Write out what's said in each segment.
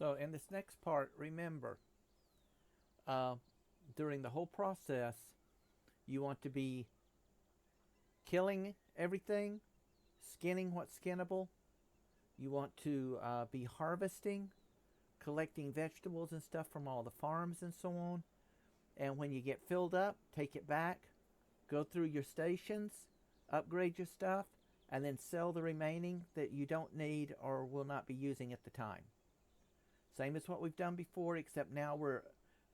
So in this next part, remember, uh, during the whole process, you want to be killing everything, skinning what's skinnable. You want to be harvesting, collecting vegetables and stuff from all the farms and so on. And when you get filled up, take it back, go through your stations, upgrade your stuff, and then sell the remaining that you don't need or will not be using at the time. Same as what we've done before, except now we're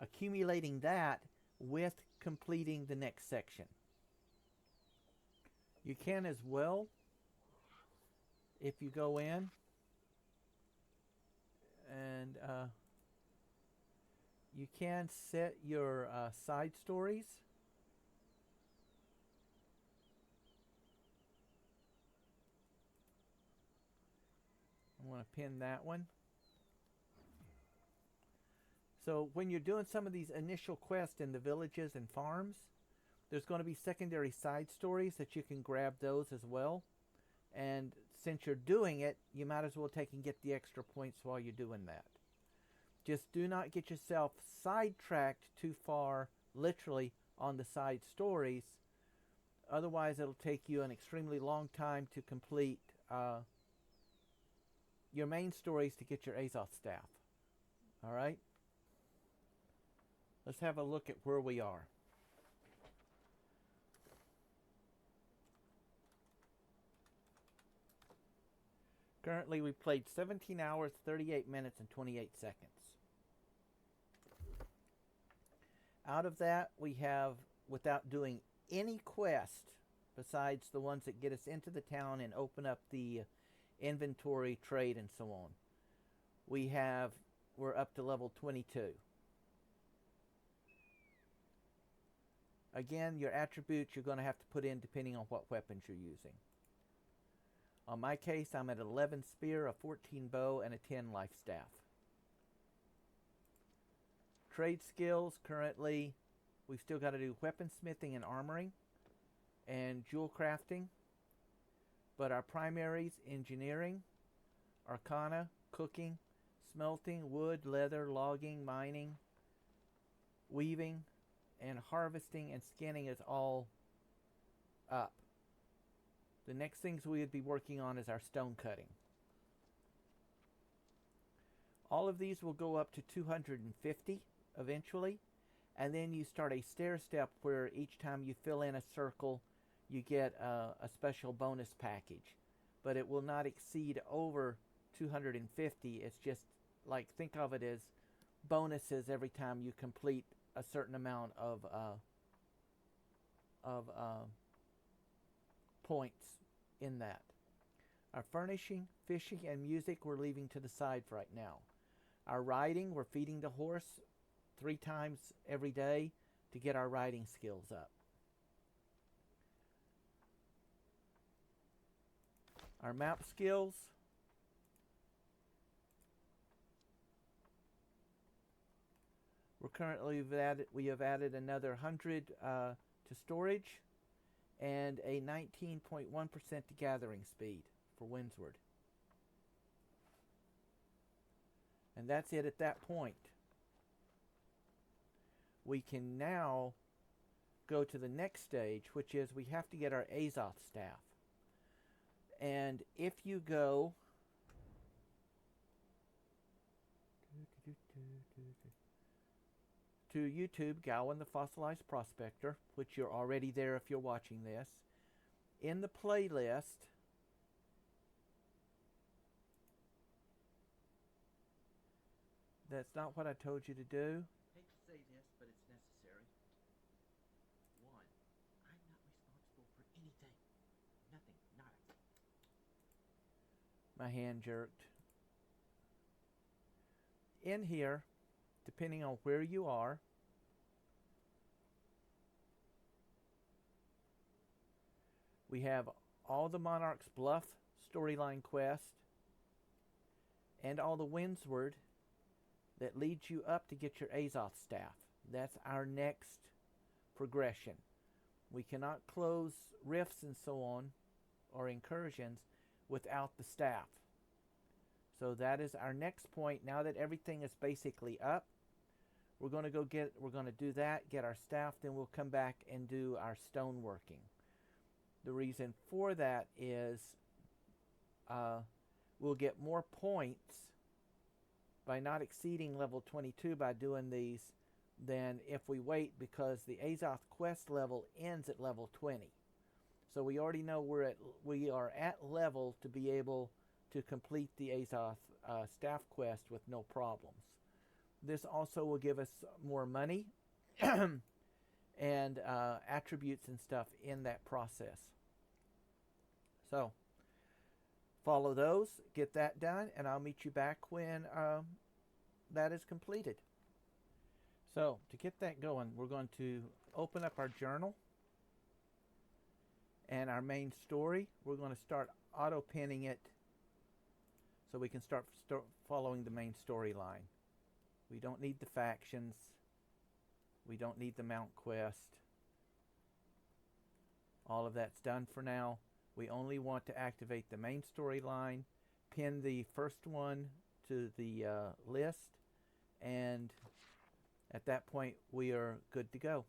accumulating that with completing the next section. You can as well, if you go in and you can set your side stories. I want to pin that one. So when you're doing some of these initial quests in the villages and farms, there's going to be secondary side stories that you can grab those as well. And since you're doing it, you might as well take and get the extra points while you're doing that. Just do not get yourself sidetracked too far, literally, on the side stories. Otherwise, it'll take you an extremely long time to complete your main stories to get your Azoth staff. Alright? Let's have a look at where we are. Currently, we played 17 hours, 38 minutes, and 28 seconds. Out of that, we have, without doing any quest besides the ones that get us into the town and open up the inventory, trade, and so on, we're up to level 22. Again, your attributes you're going to have to put in depending on what weapons you're using. On my case, I'm at 11 spear, a 14 bow, and a 10 life staff. Trade skills, currently, we've still got to do weaponsmithing and armoring, and jewel crafting. But our primaries, engineering, arcana, cooking, smelting, wood, leather, logging, mining, weaving, and harvesting and skinning is all up. The next things we would be working on is our stone cutting. All of these will go up to 250 eventually, and then you start a stair step where each time you fill in a circle you get a special bonus package, but it will not exceed over 250. It's just like, think of it as bonuses every time you complete a certain amount of points in that. Our furnishing, fishing, and music we're leaving to the side for right now. Our riding, we're feeding the horse 3 times every day to get our riding skills up. Our map skills, we have added another 100 to storage and a 19.1% to gathering speed for Windsward. And that's it at that point. We can now go to the next stage, which is we have to get our Azoth staff. And if you go to YouTube, Gawain the Fossilized Prospector, which you're already there if you're watching this, in the playlist, that's not what I told you to do. I hate to say this, but it's necessary. 1, I'm not responsible for anything. Nothing. Nada. My hand jerked. In here, depending on where you are, we have all the Monarch's Bluff storyline quest and all the Windsward that leads you up to get your Azoth staff. That's our next progression. We cannot close rifts and so on, or incursions, without the staff. So that is our next point. Now that everything is basically up, we're going to do that, get our staff, then we'll come back and do our stoneworking. The reason for that is we'll get more points by not exceeding level 22 by doing these than if we wait, because the Azoth quest level ends at level 20. So we already know we are at level to be able to complete the Azoth staff quest with no problems. This also will give us more money and attributes and stuff in that process. So follow those, get that done, and I'll meet you back when that is completed. So to get that going, we're going to open up our journal and our main story. We're going to start auto pinning it so we can start following the main storyline. We don't need the factions. We don't need the mount quest. All of that's done for now. We only want to activate the main storyline, pin the first one to the list, and at that point we are good to go.